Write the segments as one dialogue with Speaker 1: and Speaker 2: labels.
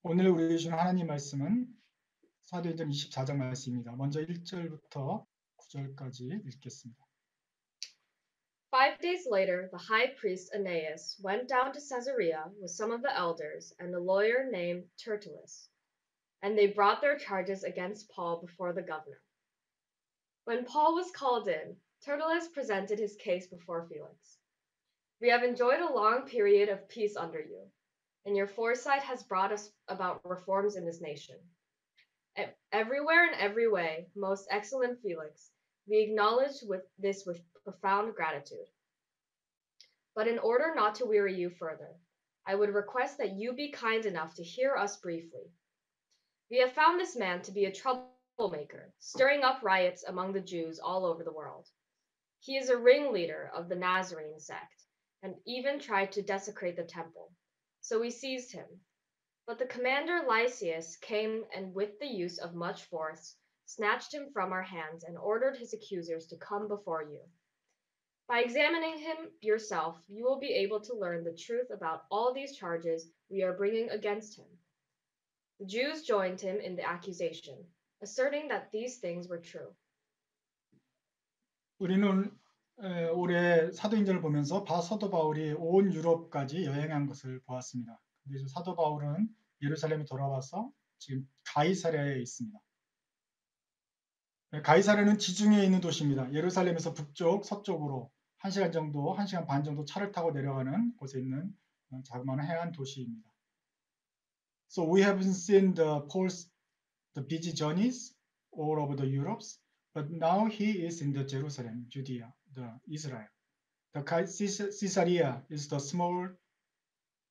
Speaker 1: 오늘 우리 주신 하나님 말씀은 사도행전 24장 말씀입니다. 먼저 1절부터 9절까지 읽겠습니다.
Speaker 2: 5 days later, the high priest Ananias went down to Caesarea with some of the elders and a lawyer named Tertullus, and they brought their charges against Paul before the governor. When Paul was called in, Tertullus presented his case before Felix. We have enjoyed a long period of peace under you, and your foresight has brought us about reforms in this nation. Everywhere and every way, most excellent Felix, we acknowledge this with profound gratitude. But in order not to weary you further, I would request that you be kind enough to hear us briefly. We have found this man to be a troublemaker, stirring up riots among the Jews all over the world. He is a ringleader of the Nazarene sect, and even tried to desecrate the temple. So we seized him. But the commander Lysias came and with the use of much force snatched him from our hands and ordered his accusers to come before you. By examining him yourself, you will be able to learn the truth about all these charges we are bringing against him. The Jews joined him in the accusation, asserting that these things were true.
Speaker 1: 우리는 올해 사도행전을 보면서 사도 바울이 온 유럽까지 여행한 것을 보았습니다. 근데 사도 바울은 예루살렘에 돌아와서 지금 가이사랴에 있습니다. 가이사랴는 지중해에 있는 도시입니다. 예루살렘에서 북쪽, 서쪽으로 1시간 정도, 1시간 반 정도 차를 타고 내려가는 곳에 있는 자그마한 해안 도시입니다. So we haven't seen the busy journeys all over the Europes, but now he is in the Jerusalem, Judea, the Israel. The Caesarea is the small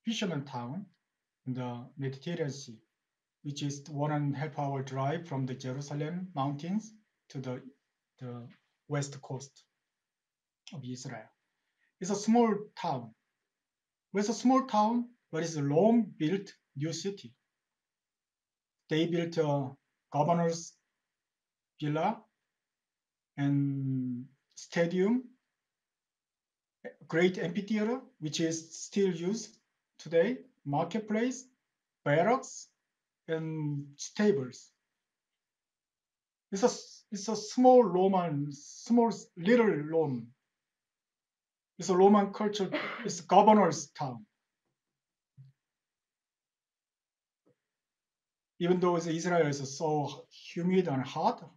Speaker 1: fisherman town in the Mediterranean Sea, which is 1.5 hour drive from the Jerusalem mountains to the west coast of Israel. It's a small town. It's a small town, but it's a Rome-built new city. They built a governor's villa and stadium, great amphitheater, which is still used today, marketplace, barracks, and stables. It's a small little Rome. It's a Roman culture. It's a governor's town. Even though Israel is so humid and hot,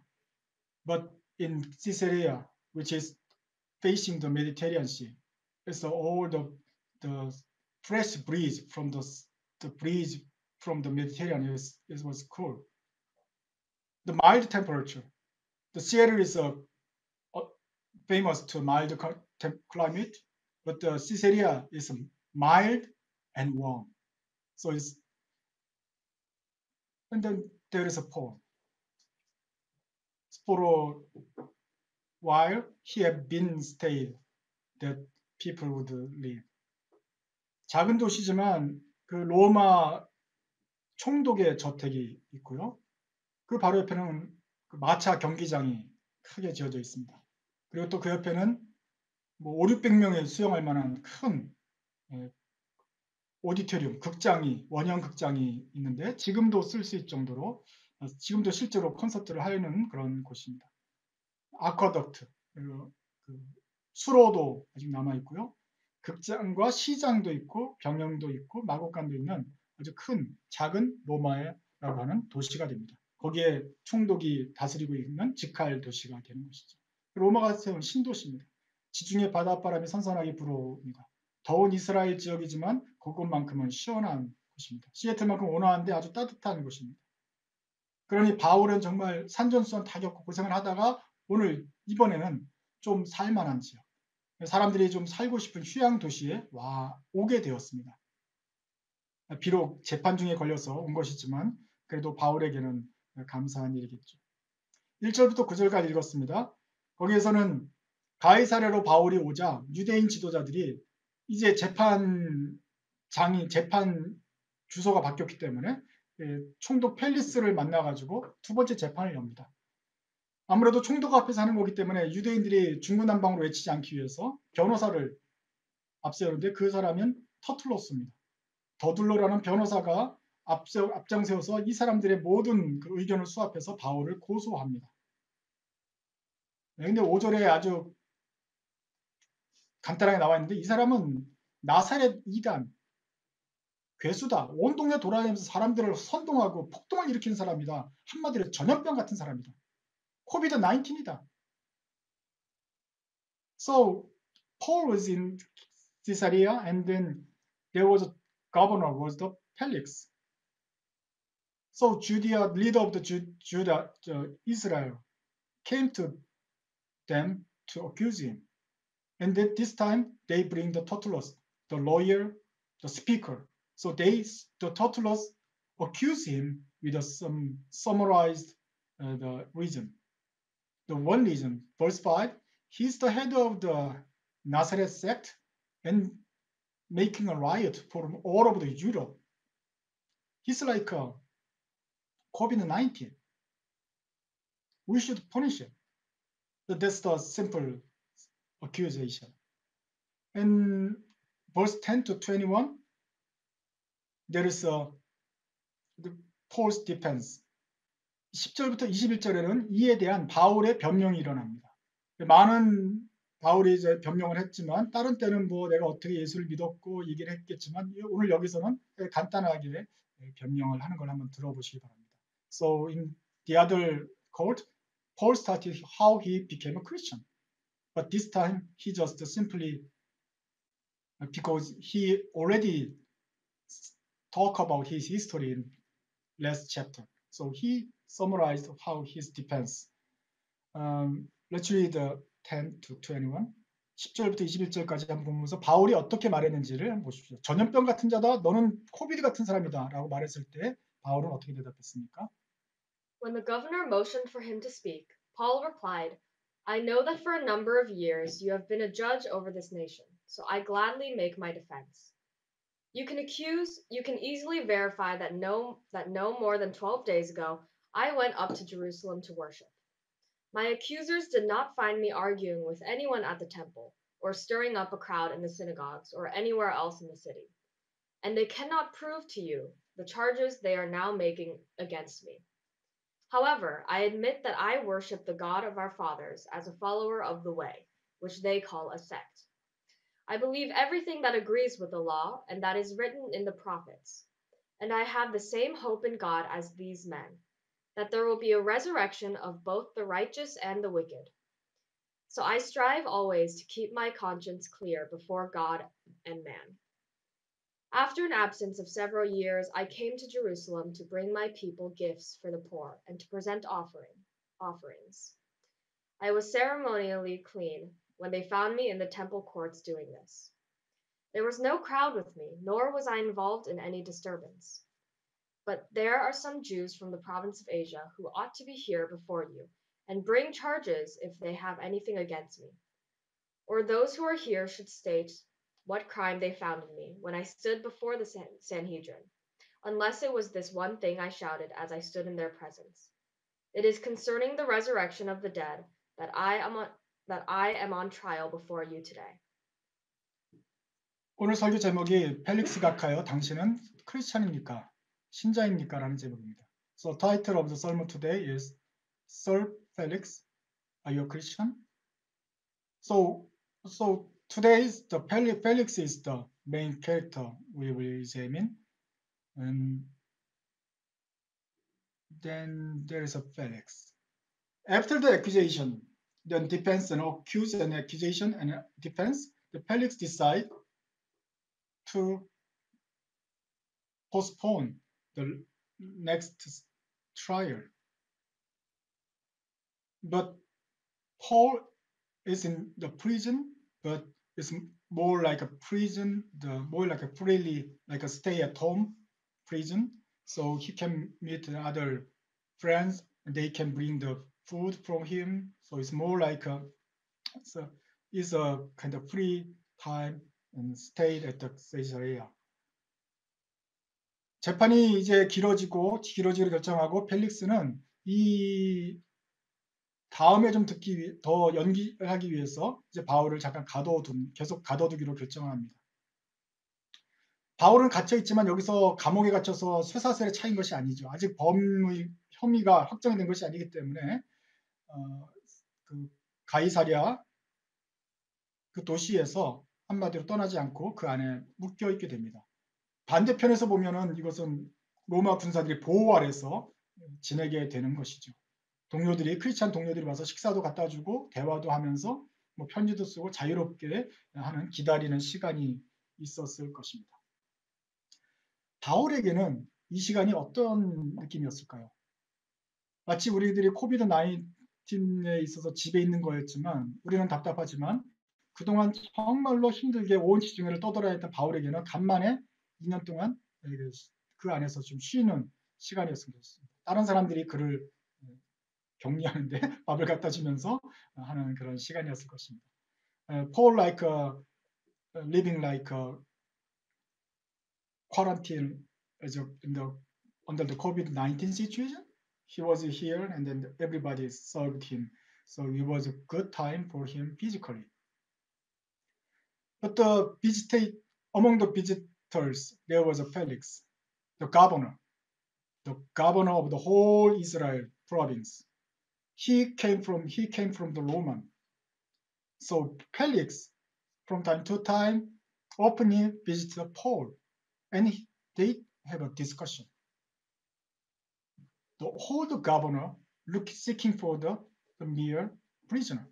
Speaker 1: but in Caesarea, which is facing the Mediterranean Sea, it's all the fresh breeze from the breeze from the Mediterranean was cool. The mild temperature. The Seattle is famous to mild climate, but the Caesarea is mild and warm. So and then there is a poem. For a while he had been stayed that people would live. 작은 도시지만 그 로마 총독의 저택이 있고요. 그 바로 옆에는 그 마차 경기장이 크게 지어져 있습니다. 그리고 또 그 옆에는 뭐 5, 600명이 수용할 만한 큰 오디토리움, 원형 극장이 있는데 지금도 쓸 수 있을 정도로 지금도 실제로 콘서트를 하는 그런 곳입니다. 아쿠아덕트, 그 수로도 아직 남아 있고요. 극장과 시장도 있고 병영도 있고 마곡간도 있는 아주 큰 작은 로마라고 하는 도시가 됩니다. 거기에 총독이 다스리고 있는 직할 도시가 되는 것이죠. 로마가 세운 신도시입니다. 지중해 바닷바람이 선선하게 불어옵니다. 더운 이스라엘 지역이지만 그곳만큼은 시원한 곳입니다. 시애틀만큼 온화한데 아주 따뜻한 곳입니다. 그러니 바울은 정말 산전수전 다 겪고 고생을 하다가 이번에는 좀 살만한 지역, 사람들이 좀 살고 싶은 휴양 도시에 오게 되었습니다. 비록 재판 중에 걸려서 온 것이지만 그래도 바울에게는 감사한 일이겠죠. 1절부터 9절까지 읽었습니다. 거기에서는 가이사랴로 바울이 오자 유대인 지도자들이 이제 재판 주소가 바뀌었기 때문에 총독 펠리스를 만나가지고 두 번째 재판을 엽니다. 아무래도 총독 앞에서 하는 거기 때문에 유대인들이 중구난방으로 외치지 않기 위해서 변호사를 앞세우는데 그 사람은 터툴러스입니다. 더둘러라는 변호사가 앞장세워서 이 사람들의 모든 그 의견을 수합해서 바울을 고소합니다. 근데 5절에 아주 간단하게 나와 있는데 이 사람은 나사렛 이단, 괴수다. 온 동네 돌아다니면서 사람들을 선동하고 폭동을 일으키는 사람이다. 한마디로 전염병 같은 사람이다. 코비드 19이다. So Paul was in Caesarea, and then there was a governor, was the Felix. So Judea, leader of the Judah, Israel, came to them to accuse him. And at this time, they bring the Tertullus, the lawyer, the speaker. So the Tertullus accuse him with some summarized the reason. The one reason, verse 5, he's the head of the Nazareth sect and making a riot for all over the Europe. He's like COVID-19. We should punish him. So that's the simple accusation. And verse 10 to 21, there is the Paul's defense. 10절부터 21절에는 이에 대한 바울의 변명이 일어납니다. 많은 바울이 이제 변명을 했지만 다른 때는 뭐 내가 어떻게 예수를 믿었고 얘기를 했겠지만 오늘 여기서는 간단하게 변명을 하는 걸 한번 들어보시기 바랍니다. So in the other court, Paul started how he became a Christian. But this time he just simply, because he already talked about his history in last chapter. So he summarized how his defense. Let's read 10 to 21. 10절부터 21절까지 한번 보면서 바울이 어떻게 말했는지를 한번 보십시오. 전염병 같은 자다, 너는 코비드 같은 사람이다 라고 말했을 때 바울은 어떻게 대답했습니까?
Speaker 2: When the governor motioned for him to speak, Paul replied, I know that for a number of years you have been a judge over this nation, so I gladly make my defense. You can easily verify that no more than 12 days ago I went up to Jerusalem to worship. My accusers did not find me arguing with anyone at the temple, or stirring up a crowd in the synagogues, or anywhere else in the city. And they cannot prove to you the charges they are now making against me. However, I admit that I worship the God of our fathers as a follower of the way, which they call a sect. I believe everything that agrees with the law and that is written in the prophets. And I have the same hope in God as these men, that there will be a resurrection of both the righteous and the wicked. So I strive always to keep my conscience clear before God and man. After an absence of several years, I came to Jerusalem to bring my people gifts for the poor and to present offerings. I was ceremonially clean when they found me in the temple courts doing this. There was no crowd with me, nor was I involved in any disturbance. But there are some Jews from the province of Asia who ought to be here before you and bring charges if they have anything against me. Or those who are here should state what crime they found in me when I stood before the Sanhedrin, unless it was this one thing I shouted as I stood in their presence. It is concerning the resurrection of the dead that I am on trial before you today.
Speaker 1: 오늘 설교 제목이 펠릭스 가카요. 당신은 크리스찬입니까? 신자입니까? 라는 제목입니다. So title of the sermon today is Sir Felix, are you a Christian? So today the Felix is the main character we will examine. And then there is a Felix. After the accusation, the defense and accuse and accusation and defense, the Felix decide to postpone the next trial. But Paul is in the prison, but it's more like a prison, more like a freely, like a stay-at-home prison. So he can meet other friends, and they can bring the food from him. So it's more like it's a kind of free time and stayed at the Caesarea. 재판이 이제 길어지기로 결정하고 펠릭스는 이 다음에 좀 더 연기하기 위해서 이제 바울을 잠깐 계속 가둬두기로 결정을 합니다. 바울은 갇혀 있지만 여기서 감옥에 갇혀서 쇠사슬에 차인 것이 아니죠. 아직 범의 혐의가 확정된 것이 아니기 때문에 그 가이사랴 그 도시에서 한마디로 떠나지 않고 그 안에 묶여 있게 됩니다. 반대편에서 보면은 이것은 로마 군사들이 보호 아래서 지내게 되는 것이죠. 동료들이 크리스찬 동료들이 와서 식사도 갖다 주고 대화도 하면서 뭐 편지도 쓰고 자유롭게 하는 기다리는 시간이 있었을 것입니다. 바울에게는 이 시간이 어떤 느낌이었을까요? 마치 우리들이 코비드 19에 있어서 집에 있는 거였지만 우리는 답답하지만 그동안 정말로 힘들게 온 지중해를 떠돌아다녔던 바울에게는 간만에 2년 동안 그 안에서 좀 쉬는 시간이었습니다. 다른 사람들이 그를 격리하는데 밥을 갖다 주면서 하는 그런 시간이었을 것입니다. Paul like living like a quarantine as in the under the COVID-19 situation. He was here and then everybody served him. So it was a good time for him physically. But among the visitors, there was a Felix, the governor of the whole Israel province. He came from the Roman. So Felix, from time to time, openly visited Paul, and they have a discussion. The whole governor seeking for the mere prisoner.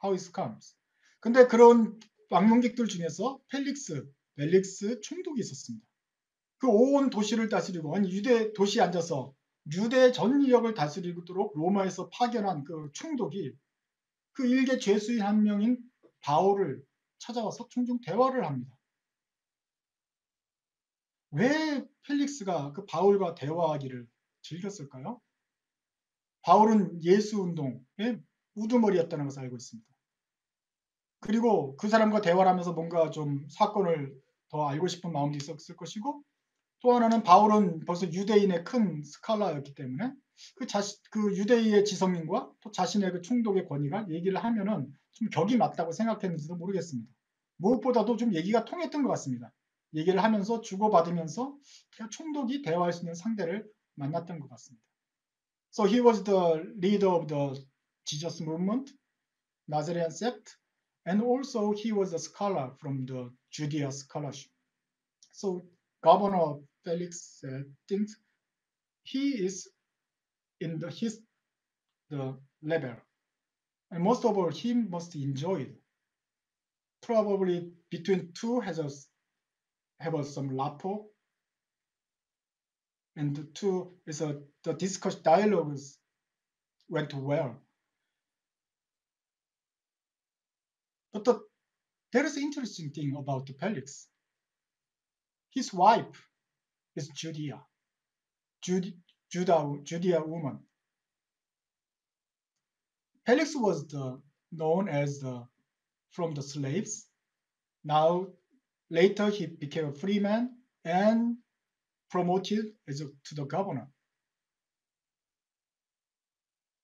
Speaker 1: How it comes. 근데 그런 방문객들 중에서 벨릭스 총독이 있었습니다. 그 온 도시를 다스리고 아니 유대 도시에 앉아서 유대 전 지역을 다스리도록 로마에서 파견한 그 총독이 그 일개 죄수인 한 명인 바울을 찾아와서 종종 대화를 합니다. 왜 펠릭스가 그 바울과 대화하기를 즐겼을까요? 바울은 예수 운동의 우두머리였다는 것을 알고 있습니다. 그리고 그 사람과 대화를 하면서 뭔가 좀 사건을 더 알고 싶은 마음도 있었을 것이고 또 하나는 바울은 벌써 유대인의 큰 스칼라였기 때문에 그 유대인의 지성인과 또 자신의 그 총독의 권위가 얘기를 하면은 좀 격이 맞다고 생각했는지도 모르겠습니다. 무엇보다도 좀 얘기가 통했던 것 같습니다. 얘기를 하면서 주고받으면서 총독이 대화할 수 있는 상대를 만났던 것 같습니다. So he was the leader of the Jesus movement, Nazarene sect, and also he was a scholar from the Judea scholarship. So Governor Felix thinks he is in the level, and most of all, he must enjoy it. Probably between two have some rapport, and the two is the discussion dialogues went well. But there is an interesting thing about Felix. His wife is Judea woman. Felix was known as from the slaves. Now, later he became a free man and promoted to the governor.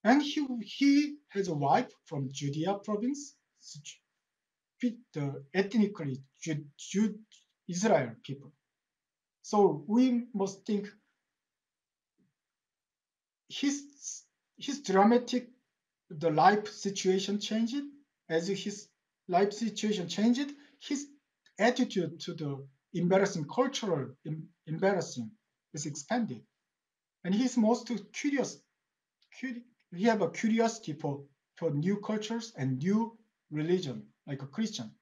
Speaker 1: And he has a wife from Judea province, with the ethnically Israel people. So we must think his dramatic the life situation changed. As his life situation changed, his attitude to the cultural embarrassing is expanded. And he's most curious. He have a curiosity for new cultures and new religion, like a Christian.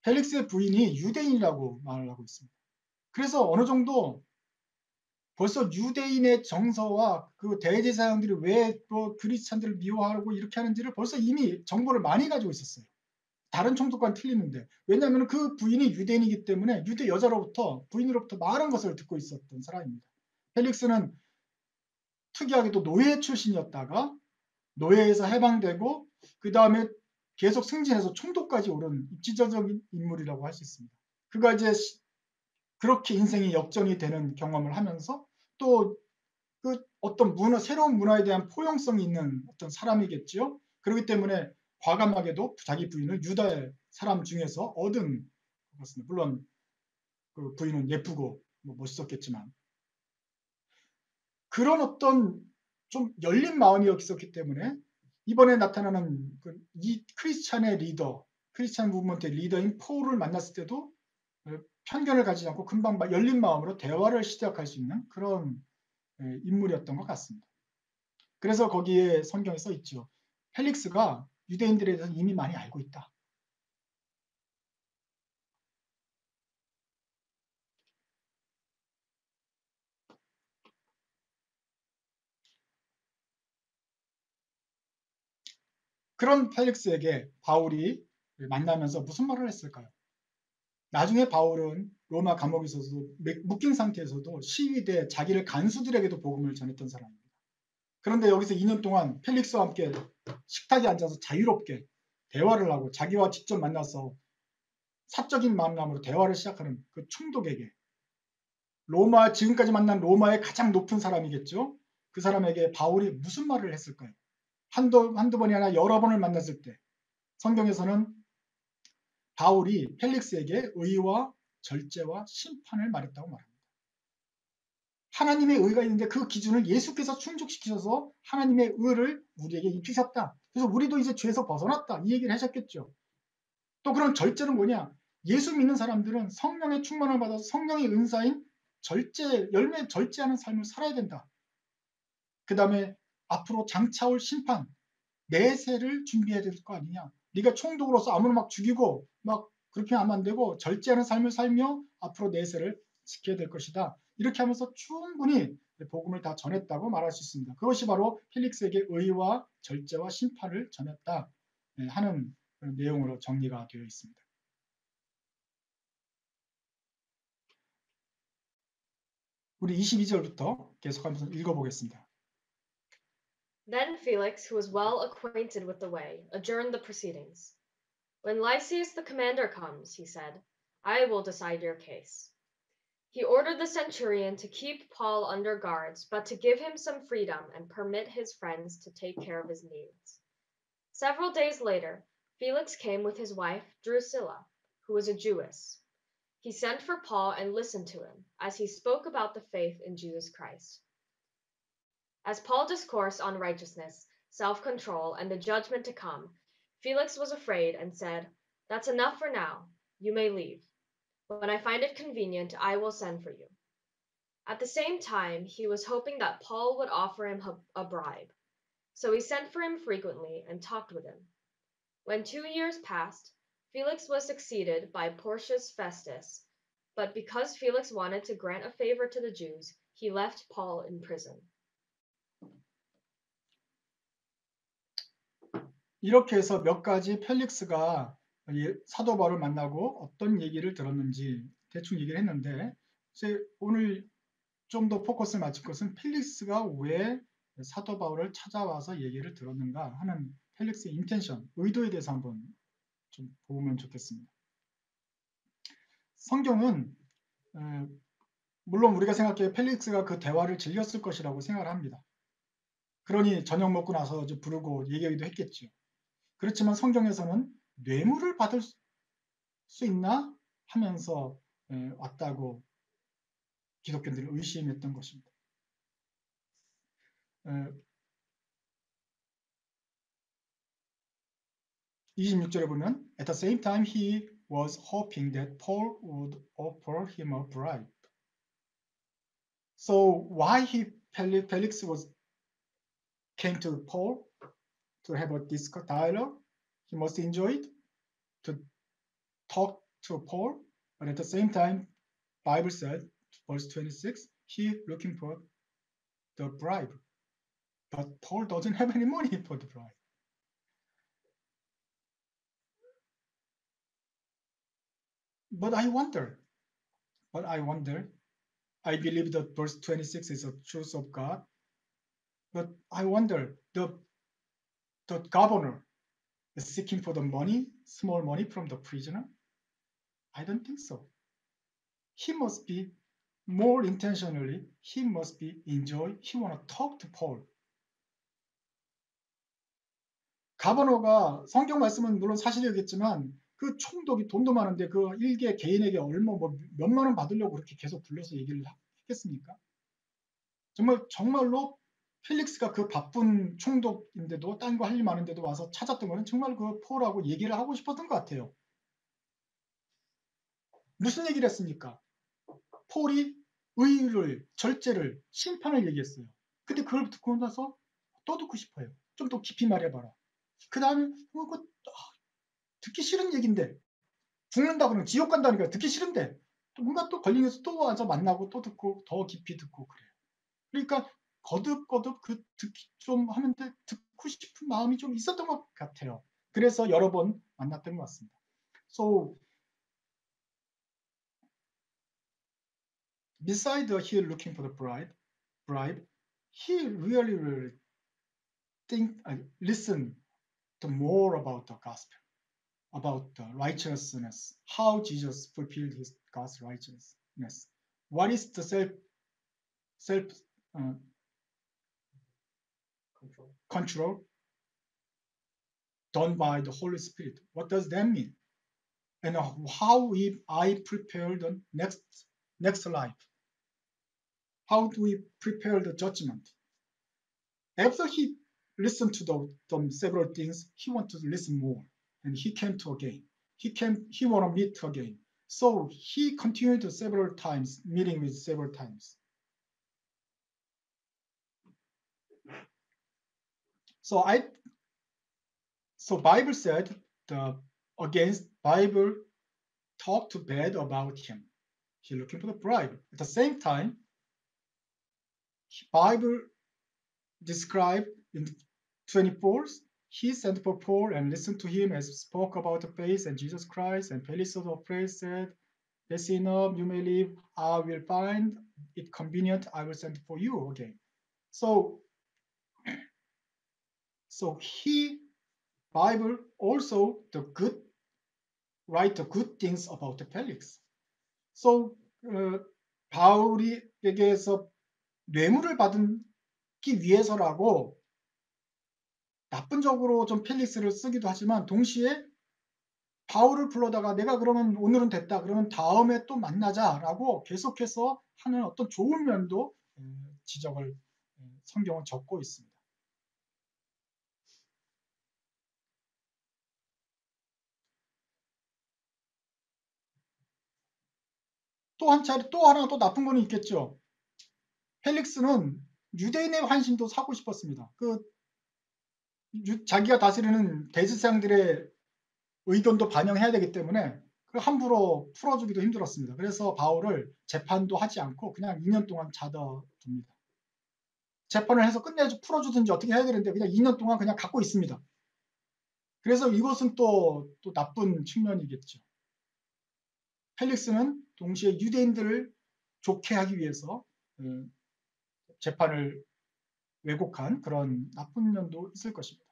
Speaker 1: 펠릭스의 부인이 유대인이라고 말을 하고 있습니다. 그래서 어느 정도 벌써 유대인의 정서와 그 대제사장들이 왜 크리스찬들을 미워하고 이렇게 하는지를 벌써 이미 정보를 많이 가지고 있었어요. 다른 총독과는 틀리는데 왜냐하면 그 부인이 유대인이기 때문에 유대 부인으로부터 많은 것을 듣고 있었던 사람입니다. 펠릭스는 특이하게도 노예 출신이었다가 노예에서 해방되고 그 다음에 계속 승진해서 총독까지 오른 입지적인 인물이라고 할 수 있습니다. 그가 이제 그렇게 인생이 역전이 되는 경험을 하면서 또 그 어떤 새로운 문화에 대한 포용성이 있는 어떤 사람이겠죠. 그렇기 때문에 과감하게도 자기 부인을 유다의 사람 중에서 얻은 것입니다. 물론 그 부인은 예쁘고 뭐 멋있었겠지만 그런 어떤 좀 열린 마음이 있었기 때문에 이번에 나타나는 이 크리스찬의 리더, 크리스찬 무브먼트의 리더인 폴을 만났을 때도 편견을 가지지 않고 금방 열린 마음으로 대화를 시작할 수 있는 그런 인물이었던 것 같습니다. 그래서 거기에 성경에 써 있죠. 펠릭스가 유대인들에 대해서 이미 많이 알고 있다. 그런 펠릭스에게 바울이 만나면서 무슨 말을 했을까요? 나중에 바울은 로마 감옥에서도 묶인 상태에서도 시위대 자기를 간수들에게도 복음을 전했던 사람입니다. 그런데 여기서 2년 동안 펠릭스와 함께 식탁에 앉아서 자유롭게 대화를 하고 자기와 직접 만나서 사적인 만남으로 대화를 시작하는 그 총독에게 지금까지 만난 로마의 가장 높은 사람이겠죠. 그 사람에게 바울이 무슨 말을 했을까요? 한두 번이 아니라 여러 번을 만났을 때 성경에서는 바울이 펠릭스에게 의와 절제와 심판을 말했다고 말합니다. 하나님의 의가 있는데 그 기준을 예수께서 충족시키셔서 하나님의 의를 우리에게 입히셨다. 그래서 우리도 이제 죄에서 벗어났다. 이 얘기를 하셨겠죠. 또 그런 절제는 뭐냐? 예수 믿는 사람들은 성령의 충만을 받아서 성령의 은사인 열매 절제하는 삶을 살아야 된다. 그 다음에 앞으로 장차올 심판, 내세를 준비해야 될 거 아니냐. 네가 총독으로서 아무나 막 죽이고 막 그렇게 하면 안 되고 절제하는 삶을 살며 앞으로 내세를 지켜야 될 것이다. 이렇게 하면서 충분히 복음을 다 전했다고 말할 수 있습니다. 그것이 바로 펠릭스에게 의와 절제와 심판을 전했다 하는 내용으로 정리가 되어 있습니다. 우리 22절부터 계속하면서 읽어보겠습니다.
Speaker 2: Then Felix, who was well acquainted with the way, adjourned the proceedings. When Lysias the commander comes, he said, I will decide your case. He ordered the centurion to keep Paul under guards, but to give him some freedom and permit his friends to take care of his needs. Several days later, Felix came with his wife, Drusilla, who was a Jewess. He sent for Paul and listened to him as he spoke about the faith in Jesus Christ. As Paul discoursed on righteousness, self-control, and the judgment to come, Felix was afraid and said, That's enough for now. You may leave. When I find it convenient, I will send for you. At the same time, he was hoping that Paul would offer him a bribe. So he sent for him frequently and talked with him. When 2 years passed, Felix was succeeded by Porcius Festus, but because Felix wanted to grant a favor to the Jews, he left Paul in prison.
Speaker 1: 이렇게 해서 몇 가지 펠릭스가 사도 바울을 만나고 어떤 얘기를 들었는지 대충 얘기를 했는데 이제 오늘 좀 더 포커스를 맞출 것은 펠릭스가 왜 사도 바울을 찾아와서 얘기를 들었는가 하는 펠릭스의 인텐션, 의도에 대해서 한번 좀 보면 좋겠습니다. 성경은 물론 우리가 생각해 펠릭스가 그 대화를 즐겼을 것이라고 생각을 합니다. 그러니 저녁 먹고 나서 이제 부르고 얘기하기도 했겠죠. 그렇지만 성경에서는 뇌물을 받을 수 있나 하면서 왔다고 기독교인들은 의심했던 것입니다. 26절에 보면 At the same time he was hoping that Paul would offer him a bribe. So why Felix came to Paul to have a dialogue? He must enjoy it to talk to Paul, but at the same time, Bible said, verse 26, he looking for the bribe, but Paul doesn't have any money for the bribe. But I wonder, I believe that verse 26 is a truth of God, but I wonder, the governor is seeking for the money, small money from the prisoner? I don't think so. He must be more intentionally, he must be enjoy, he want to talk to Paul. 가버너가 성경 말씀은 물론 사실이겠지만 그 총독이 돈도 많은데 그 일개 개인에게 얼마 뭐 몇만 원 받으려고 그렇게 계속 불러서 얘기를 했겠습니까? 정말로 펠릭스가 그 바쁜 총독인데도 딴 거 할 일 많은데도 와서 찾았던 거는 정말 그 폴하고 얘기를 하고 싶었던 것 같아요. 무슨 얘기를 했습니까? 폴이 의를, 절제를, 심판을 얘기했어요. 근데 그걸 듣고 나서 또 듣고 싶어요. 좀 더 깊이 말해봐라. 그 다음에 듣기 싫은 얘기인데 죽는다 그러면 지옥 간다니까 듣기 싫은데 또 뭔가 또 걸리면서 또 와서 만나고 또 듣고 더 깊이 듣고 그래요. 그러니까 거듭거듭 그 듣기 좀 하는데 듣고 싶은 마음이 좀 있었던 것 같아요. 그래서 여러 번 만났던 것 같습니다. So beside he looking for the bribe, he really listen to more about the gospel, about the righteousness, how Jesus fulfilled his God's righteousness. What is the self uh, control done by the Holy Spirit? What does that mean? And how I prepare the next life? How do we prepare the judgment? After he listened to the several things, he wanted to listen more, and he came to again. He want to meet again. So he continued several times, meeting with several times. So Bible said against Bible talked bad about him. He looking for the bribe. At the same time, Bible described in 24, he sent for Paul and listened to him as spoke about the faith and Jesus Christ. And Felix of praise said, "That's enough. You may leave. I will find it convenient. I will send for you again." So Bible also write the good things about the Felix. So 바울에게서 뇌물을 받기 위해서라고 나쁜 적으로 좀 펠릭스를 쓰기도 하지만 동시에 바울을 불러다가 내가 그러면 오늘은 됐다. 그러면 다음에 또 만나자라고 계속해서 하는 어떤 좋은 면도 지적을 성경은 적고 있습니다. 또 하나 또 나쁜 거는 있겠죠. 펠릭스는 유대인의 환심도 사고 싶었습니다. 자기가 다스리는 대제사장들의 의견도 반영해야 되기 때문에 함부로 풀어주기도 힘들었습니다. 그래서 바울을 재판도 하지 않고 그냥 2년 동안 잡아둡니다. 재판을 해서 풀어주든지 어떻게 해야 되는데 그냥 2년 동안 그냥 갖고 있습니다. 그래서 이것은 또 나쁜 측면이겠죠. 펠릭스는 동시에 유대인들을 좋게 하기 위해서 재판을 왜곡한 그런 나쁜 면도 있을 것입니다.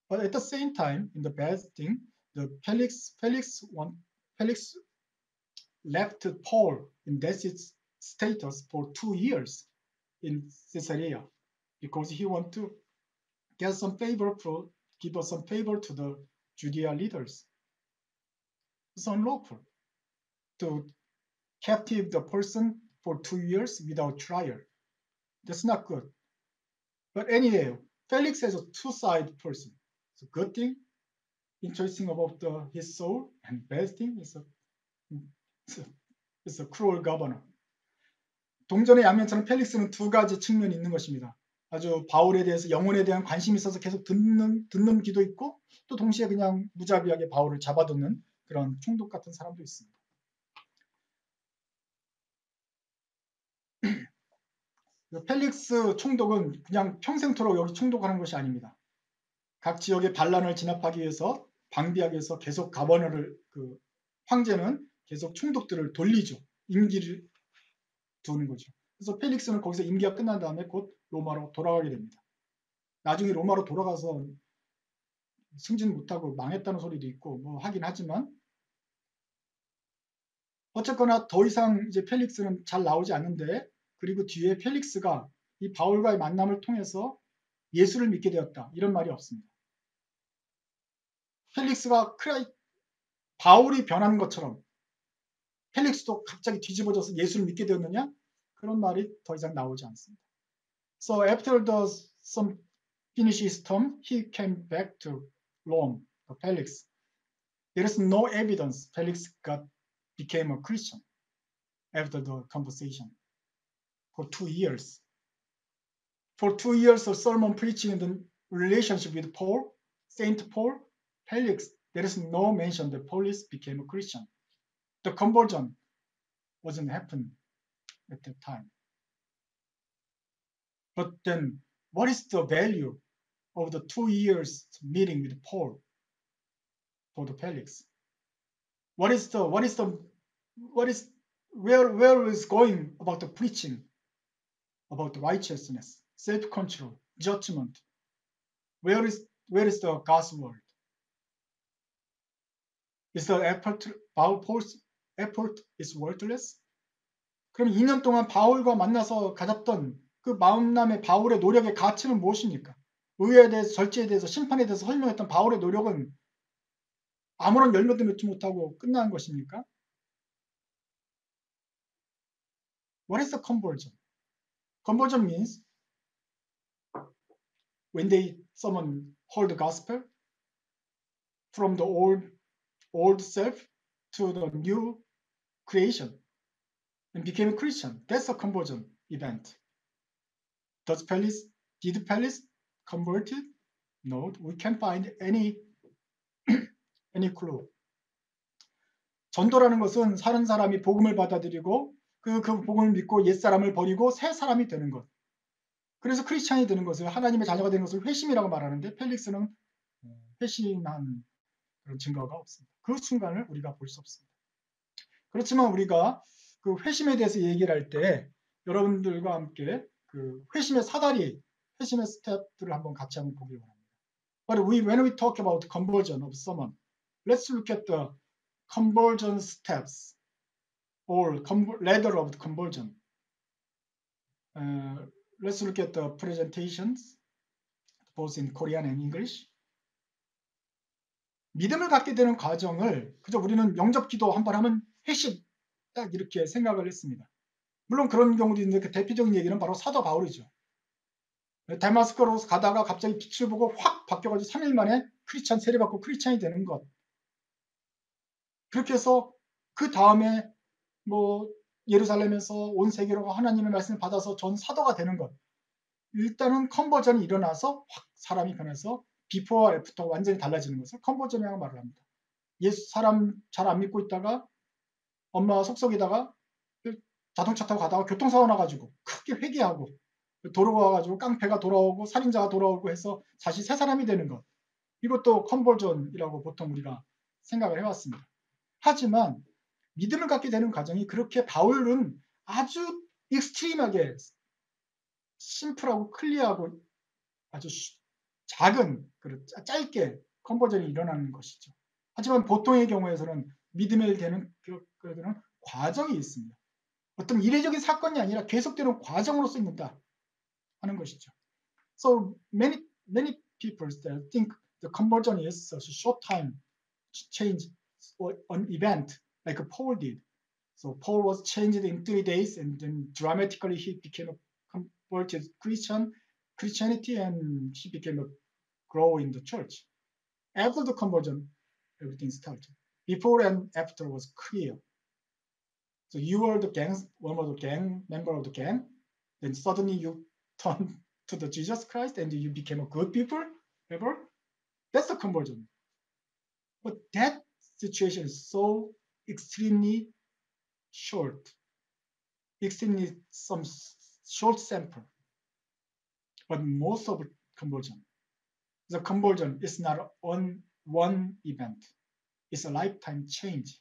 Speaker 1: But at the same time, in the bad thing, the Felix left Paul in that status for 2 years in Caesarea because he wanted to get some favor give us some favor to the Judea leaders. It's unlawful to captive the person for 2 years without trial. That's not good. But anyway, Felix is a two-sided person. It's a good thing, interesting about his soul, and bad thing is a cruel governor. 동전의 양면처럼 펠릭스는 두 가지 측면이 있는 것입니다. 아주 바울에 대해서 영혼에 대한 관심이 있어서 계속 듣는 기도 있고 또 동시에 그냥 무자비하게 바울을 잡아두는 그런 총독 같은 사람도 있습니다. 펠릭스 총독은 그냥 평생토록 여기 총독하는 것이 아닙니다. 각 지역의 반란을 진압하기 위해서 방비하기 위해서 계속 황제는 계속 총독들을 돌리죠. 임기를 두는 거죠. 그래서 펠릭스는 거기서 임기가 끝난 다음에 곧 로마로 돌아가게 됩니다. 나중에 로마로 돌아가서 승진 못하고 망했다는 소리도 있고 뭐 하긴 하지만 어쨌거나 더 이상 이제 펠릭스는 잘 나오지 않는데 그리고 뒤에 펠릭스가 이 바울과의 만남을 통해서 예수를 믿게 되었다. 이런 말이 없습니다. 펠릭스가 바울이 변한 것처럼 펠릭스도 갑자기 뒤집어져서 예수를 믿게 되었느냐? 그런 말이 더 이상 나오지 않습니다. So after the some finish his term, he came back to Rome, Felix. There is no evidence Felix became a Christian after the conversation. For 2 years. For 2 years of sermon preaching in the relationship with Paul, Saint Paul, Felix, there is no mention that Paulus became a Christian. The conversion wasn't happening at that time. But then, what is the value of the 2 years meeting with Paul for the Felix? Where is going about the preaching, about righteousness, self-control, judgment? Where is the God's word? Is the effort, Paul's effort is worthless? 그럼 2년 동안 바울과 만나서 가졌던 그 만남의 바울의 노력의 가치는 무엇입니까? 의에 대해서, 절제에 대해서, 심판에 대해서 설명했던 바울의 노력은 아무런 열매도 맺지 못하고 끝난 것입니까? What is the conversion? Conversion means when someone heard the gospel from the old self to the new creation and became a Christian. That's a conversion event. Did Felix converted? No, we can't find any clue. 전도라는 것은 사는 사람이 복음을 받아들이고 그 복음을 믿고 옛사람을 버리고 새 사람이 되는 것. 그래서 크리스찬이 되는 것을, 하나님의 자녀가 되는 것을 회심이라고 말하는데 펠릭스는 회심한 그런 증거가 없습니다. 그 순간을 우리가 볼 수 없습니다. 그렇지만 우리가 그 회심에 대해서 얘기를 할 때 여러분들과 함께 그 회심의 사다리, 회심의 스텝들을 한번 같이 한번 보기 바랍니다. But when we talk about conversion of someone, let's look at the conversion steps or ladder of the conversion. Let's look at the presentations, both in Korean and English. 믿음을 갖게 되는 과정을 그저 우리는 영접기도 한 번 하면 회심 딱 이렇게 생각을 했습니다. 물론 그런 경우도 있는데 그 대표적인 얘기는 바로 사도 바울이죠. 다마스커로 가다가 갑자기 빛을 보고 확 바뀌어가지고 3일 만에 크리스찬 세례받고 크리스찬이 되는 것. 그렇게 해서 그 다음에 뭐 예루살렘에서 온 세계로 하나님의 말씀을 받아서 전 사도가 되는 것. 일단은 컨버전이 일어나서 확 사람이 변해서 비포와 애프터가 완전히 달라지는 것을 컨버전이라고 말을 합니다. 예수 사람 잘 안 믿고 있다가 엄마 속속이다가 자동차 타고 가다가 교통사고 나가지고 크게 회개하고 도로가 와가지고 깡패가 돌아오고 살인자가 돌아오고 해서 다시 새 사람이 되는 것. 이것도 컨버전이라고 보통 우리가 생각을 해왔습니다. 하지만 믿음을 갖게 되는 과정이 그렇게 바울은 아주 익스트림하게 심플하고 클리어하고 아주 작은 짧게 컨버전이 일어나는 것이죠. 하지만 보통의 경우에서는 믿음에 되는 그런 과정이 있습니다. 어떤 이례적인 사건이 아니라 계속되는 과정으로서 있는다 하는 것이죠. So many people think the conversion is a short time change or an event like Paul did. So Paul was changed in 3 days and then dramatically he became a converted Christianity and he became a grow in the church. After the conversion, everything started. Before and after was clear. So you were one of the gang, member of the gang, then suddenly you turned to the Jesus Christ and you became a good people ever. That's the conversion. But that situation is so extremely short, extremely some short sample. But most of the conversion is not on one event. It's a lifetime change.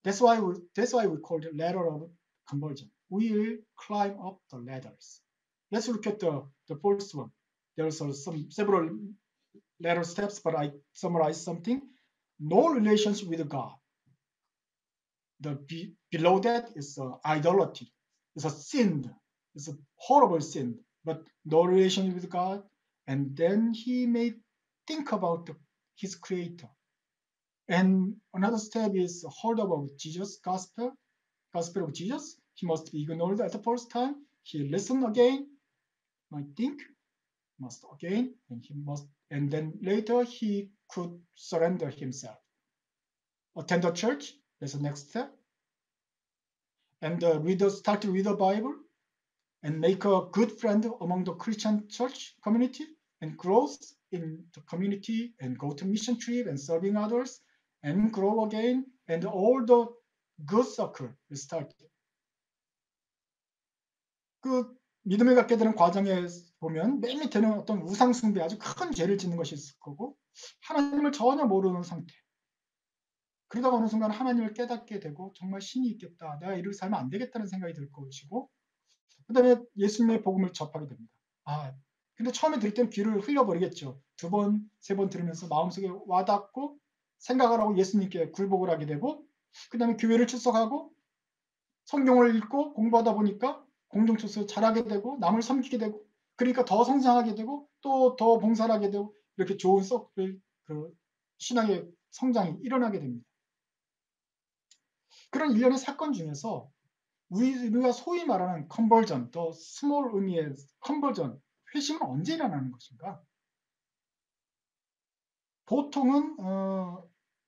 Speaker 1: That's why we call it ladder of conversion. We will climb up the ladders. Let's look at the first one. There's several ladder steps, but I summarize something. No relationship with God. Below that is idolatry. It's a sin. It's a horrible sin. But no relationship with God. And then he may think about his creator. And another step is heard about Jesus' gospel of Jesus. He must be ignored at the first time. He listened again, I think, must again, and then later he could surrender himself. Attend the church, that's the next step. And start to read the Bible and make a good friend among the Christian church community and growth in the community and go to mission trip and serving others and grow again and all the good circle will start. 그 믿음을 갖게 되는 과정에 보면 맨 밑에는 어떤 우상 숭배 아주 큰 죄를 짓는 것이 있을 거고 하나님을 전혀 모르는 상태. 그러다가 어느 순간 하나님을 깨닫게 되고 정말 신이 있겠다. 내가 이렇게 살면 안 되겠다는 생각이 들 것이고 그다음에 예수님의 복음을 접하게 됩니다. 근데 처음에 들을 때는 귀를 흘려버리겠죠. 2번, 3번 들으면서 마음속에 와닿고 생각을 하고 예수님께 굴복을 하게 되고 그다음에 교회를 출석하고 성경을 읽고 공부하다 보니까 공동체에서 잘하게 되고 남을 섬기게 되고 그러니까 더 성장하게 되고 또 더 봉사를 하게 되고 이렇게 좋은 그 신앙의 성장이 일어나게 됩니다. 그런 일련의 사건 중에서 우리가 소위 말하는 컨버전, 더 스몰 의미의 컨버전, 회심은 언제 일어나는 것인가? 보통은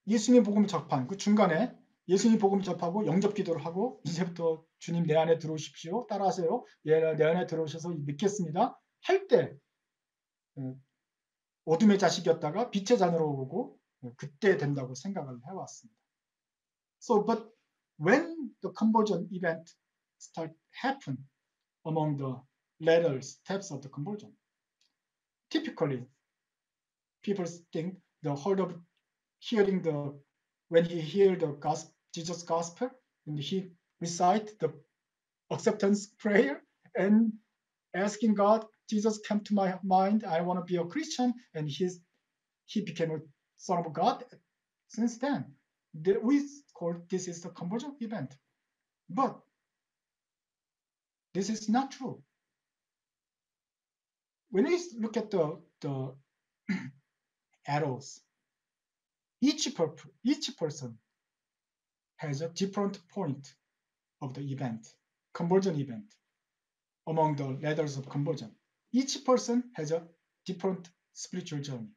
Speaker 1: 예수님의 복음을 접한 그 중간에 예수님 복음을 접하고 영접 기도를 하고 이제부터 주님 내 안에 들어오십시오. 따라하세요. 내 안에 들어오셔서 믿겠습니다. 할 때 어둠의 자식이었다가 빛의 자녀로 오고 그때 된다고 생각을 해왔습니다. So, but when the conversion event start happen among the later steps of the conversion, typically people think the whole of hearing when he hear the gospel, Jesus gospel and he recite the acceptance prayer and asking God, Jesus came to my mind, I want to be a Christian, and he became a son of God. Since then, we call this is the conversion event. But this is not true. When we look at the arrows, each person has a different point of the event, conversion event, among the ladders of conversion. Each person has a different spiritual journey.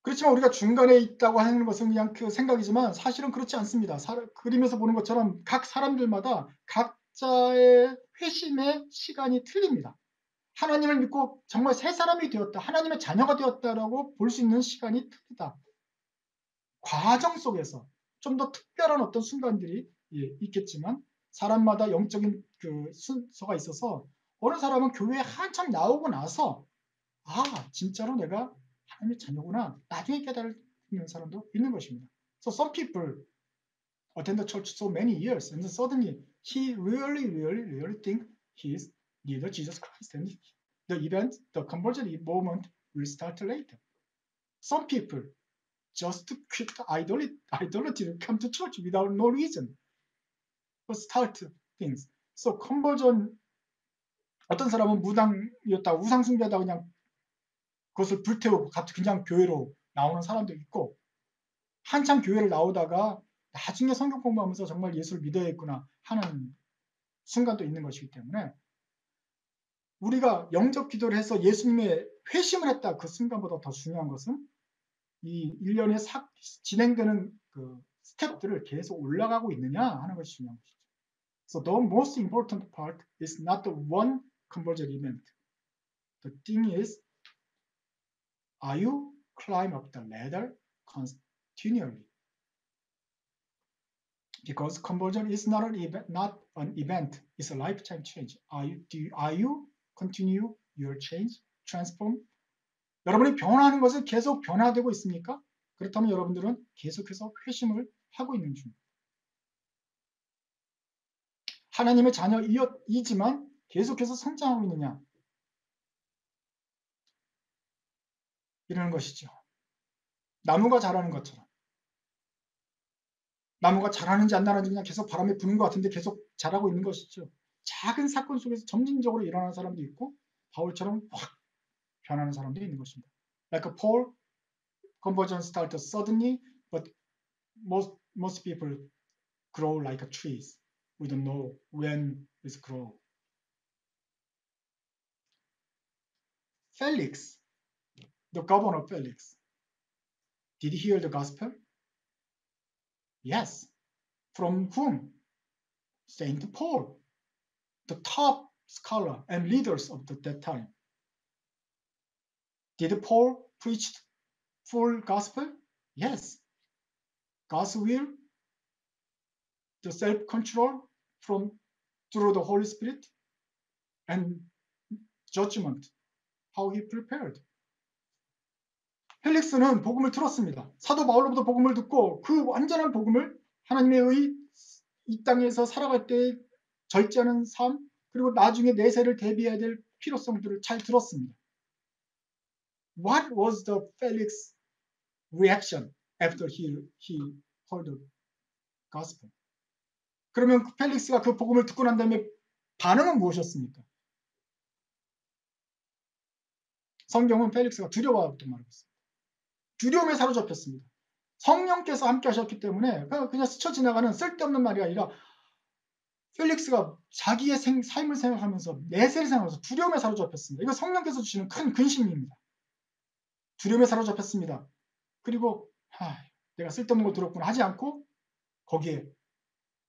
Speaker 1: 그렇지만 우리가 중간에 있다고 하는 것은 그냥 그 생각이지만 사실은 그렇지 않습니다. 그림에서 보는 것처럼 각 사람들마다 각자의 회심의 시간이 틀립니다. 하나님을 믿고 정말 새 사람이 되었다, 하나님의 자녀가 되었다라고 볼 수 있는 시간이 틀리다. 과정 속에서 좀 더 특별한 어떤 순간들이 있겠지만 사람마다 영적인 그 순서가 있어서 어느 사람은 교회에 한참 나오고 나서 진짜로 내가 하나님의 자녀구나 나중에 깨달는 사람도 있는 것입니다. So some people attend the church so many years and then suddenly he really think he is neither Jesus Christ and the event, the conversion moment will start later. Some people just quit idolatry, come to church without no reason. Start things. So conversion 어떤 사람은 무당이었다, 우상숭배하다 그냥 그것을 불태우고 그냥 교회로 나오는 사람도 있고 한참 교회를 나오다가 나중에 성경 공부하면서 정말 예수를 믿어야겠구나 하는 순간도 있는 것이기 때문에 우리가 영접 기도를 해서 예수님의 회심을 했다 그 순간보다 더 중요한 것은 이 일련의 진행되는 그 스텝들을 계속 올라가고 있느냐 하는 것이 중요한 것이죠. So the most important part is not the one conversion event. The thing is, are you climb up the ladder continually? Because conversion is not an event, it's a lifetime change. Are you continue your change, transform? 여러분이 변화하는 것은 계속 변화되고 있습니까? 그렇다면 여러분들은 계속해서 회심을 하고 있는 중입니다. 하나님의 자녀이지만 계속해서 성장하고 있느냐? 이러는 것이죠. 나무가 자라는 것처럼. 나무가 자라는지 안 자라는지 그냥 계속 바람에 부는 것 같은데 계속 자라고 있는 것이죠. 작은 사건 속에서 점진적으로 일어나는 사람도 있고 바울처럼 확 변하는 사람도 있는 것입니다. Like Paul, conversion started suddenly, most people grow like a trees. We don't know when it's grow. Felix, the governor Felix, did he hear the gospel? Yes. From whom? Saint Paul, the top scholar and leaders of that time. Did Paul preach full gospel? Yes. God's will, the self-control through the Holy Spirit, and judgment, how he prepared. 펠릭스는 복음을 들었습니다. 사도 바울로부터 복음을 듣고 그 완전한 복음을 하나님의 이 땅에서 살아갈 때 절제하는 삶, 그리고 나중에 내세를 대비해야 될 필요성들을 잘 들었습니다. What was the Felix reaction after he heard the gospel? 그러면 펠릭스가 그 복음을 듣고 난 다음에 반응은 무엇이었습니까? 성경은 펠릭스가 두려워하였던 말을 했습니다. 두려움에 사로잡혔습니다. 성령께서 함께 하셨기 때문에 그냥 스쳐 지나가는 쓸데없는 말이 아니라 펠릭스가 자기의 삶을 생각하면서 내세를 생각하면서 두려움에 사로잡혔습니다. 이거 성령께서 주시는 큰 근심입니다. 두려움에 사로잡혔습니다. 그리고 내가 쓸데없는 걸 들었구나 하지 않고 거기에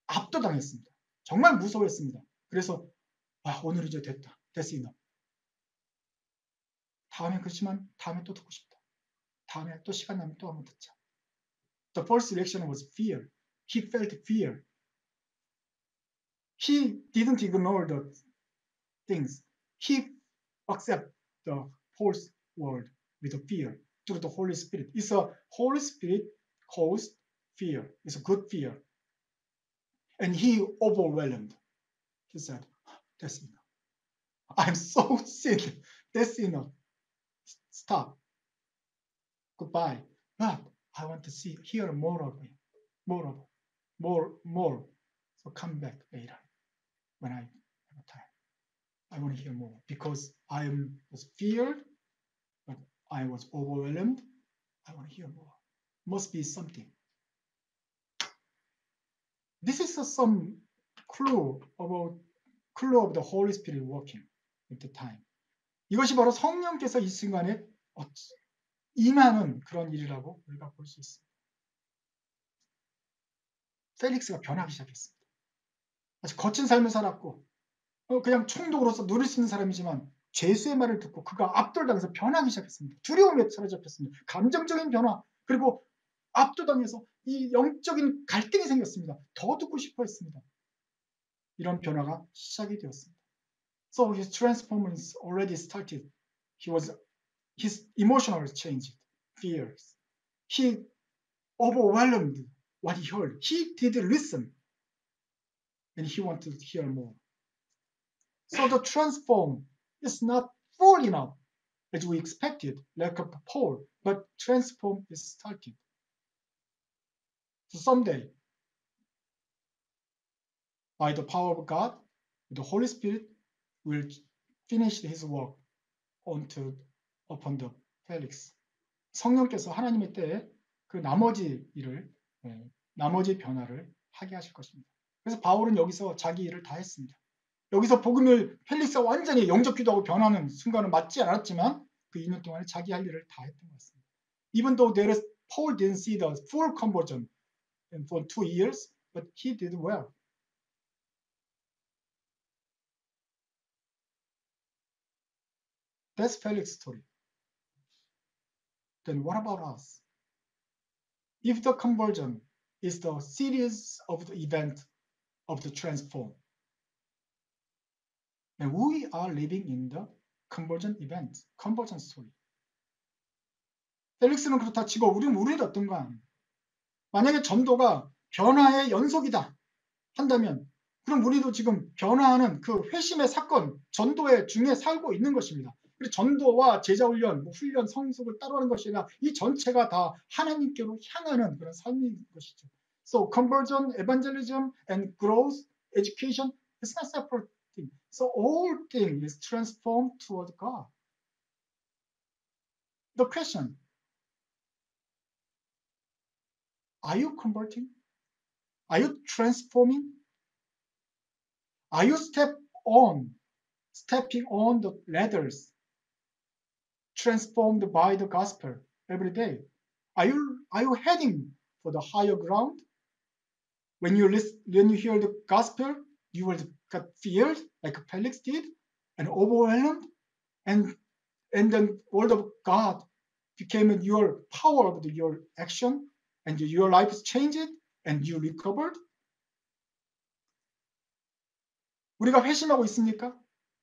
Speaker 1: 압도당했습니다. 정말 무서워했습니다. 그래서 오늘 이제 됐다. 됐으나 다음에 그렇지만 다음에 또 듣고 싶다. 다음에 또 시간 나면 또 한번 듣자. The first reaction was fear. He felt fear. He didn't ignore the things. He accepted the false word with a fear through the Holy Spirit. It's a Holy Spirit caused fear. It's a good fear. And he overwhelmed. He said, that's enough. I'm so sick. That's enough. Stop. Goodbye. But I want to hear more of it. More. So come back later when I have time. I want to hear more because I was feared, but I was overwhelmed. I want to hear more. Must be something. This is some clue of the Holy Spirit working at the time. 이것이 바로 성령께서 이 순간에 임하는 그런 일이라고 우리가 볼 수 있습니다. 펠릭스가 변하기 시작했습니다. 아주 거친 삶을 살았고 그냥 총독으로서 누릴 수 있는 사람이지만 죄수의 말을 듣고 그가 압도당해서 변하기 시작했습니다. 두려움에 사로잡혔습니다. 감정적인 변화 그리고 압도당해서 이 영적인 갈등이 생겼습니다. 더 듣고 싶어 했습니다. 이런 변화가 시작이 되었습니다. So his transformation already started. His emotional changed, fears. He overwhelmed what he heard. He did listen, and he wanted to hear more. So the transform is not full enough as we expected, like a Paul, but transform is started. So someday, by the power of God, the Holy Spirit will finish his work upon the Felix. 성령께서 하나님의 때에 그 나머지 일을, 나머지 변화를 하게 하실 것입니다. 그래서 바울은 여기서 자기 일을 다 했습니다. 여기서 복음을 펠릭스가 완전히 영적 기도하고 변하는 순간은 맞지 않았지만 그 2년 동안에 자기 할 일을 다 했던 것 같습니다. Even though Paul didn't see the full conversion for 2 years, but he did well. That's Felix's story. Then what about us? If the conversion is the series of the event of the transform, and we are living in the conversion event, conversion story. 펠릭스는 그렇다 치고 우리는 어떤가? 만약에 전도가 변화의 연속이다 한다면 그럼 우리도 지금 변화하는 그 회심의 사건, 전도의 중에 살고 있는 것입니다. 그리고 전도와 제자훈련, 훈련, 성숙을 따르는 것이 아니라 이 전체가 다 하나님께로 향하는 그런 삶인 것이죠. So conversion, evangelism, and growth, education is not separate thing. So all thing is transformed toward God. The question: Are you converting? Are you transforming? Are you stepping on the ladders transformed by the gospel every day? Are you heading for the higher ground? When you hear the gospel, you will get feared like Felix did and overwhelmed, and then word of God became your power of your action, and your life is changed and you recovered. 우리가 회심하고 있습니까?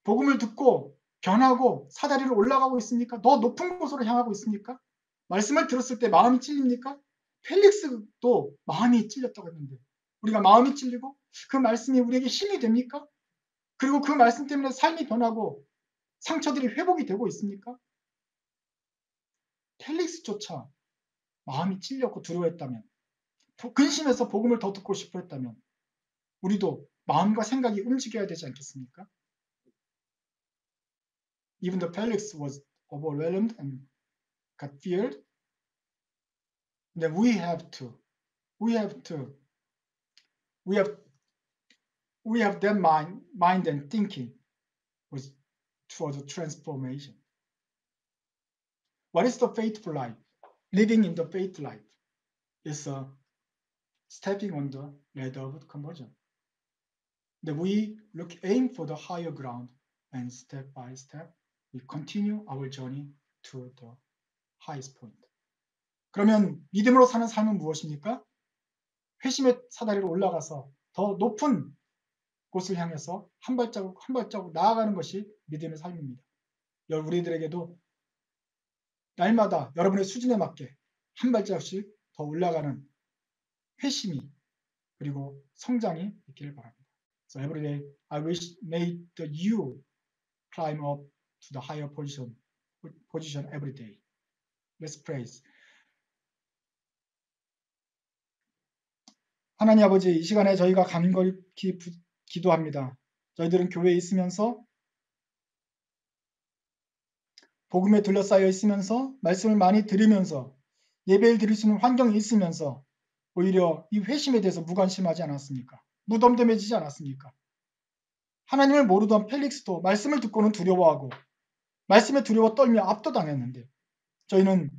Speaker 1: 복음을 듣고 변하고 사다리를 올라가고 있습니까? 더 높은 곳으로 향하고 있습니까? 말씀을 들었을 때 마음이 찔립니까? 펠릭스도 마음이 찔렸다고 했는데 우리가 마음이 찔리고 그 말씀이 우리에게 힘이 됩니까? 그리고 그 말씀 때문에 삶이 변하고 상처들이 회복이 되고 있습니까? 펠릭스조차 마음이 찔렸고 두려워했다면, 근심해서 복음을 더 듣고 싶어 했다면 우리도 마음과 생각이 움직여야 되지 않겠습니까? Even though Felix was overwhelmed and got feared, then we have that mind and thinking was towards transformation. What is the faithful life? Living in the faith life is stepping on the ladder of conversion. That we aim for the higher ground, and step by step we continue our journey to the highest point. 그러면 믿음으로 사는 삶은 무엇입니까? 회심의 사다리로 올라가서 더 높은 곳을 향해서 한 발자국 한 발자국 나아가는 것이 믿음의 삶입니다. 우리들에게도 날마다 여러분의 수준에 맞게 한 발자국씩 더 올라가는 회심이 그리고 성장이 있기를 바랍니다. So every day I wish may you climb up to the higher position every day. Let's praise. 하나님 아버지, 이 시간에 저희가 간곡히 기도합니다. 저희들은 교회에 있으면서 복음에 둘러싸여 있으면서 말씀을 많이 들으면서 예배를 드릴 수 있는 환경이 있으면서 오히려 이 회심에 대해서 무관심하지 않았습니까? 무덤덤해지지 않았습니까? 하나님을 모르던 펠릭스도 말씀을 듣고는 두려워하고 말씀에 두려워 떨며 압도당했는데 저희는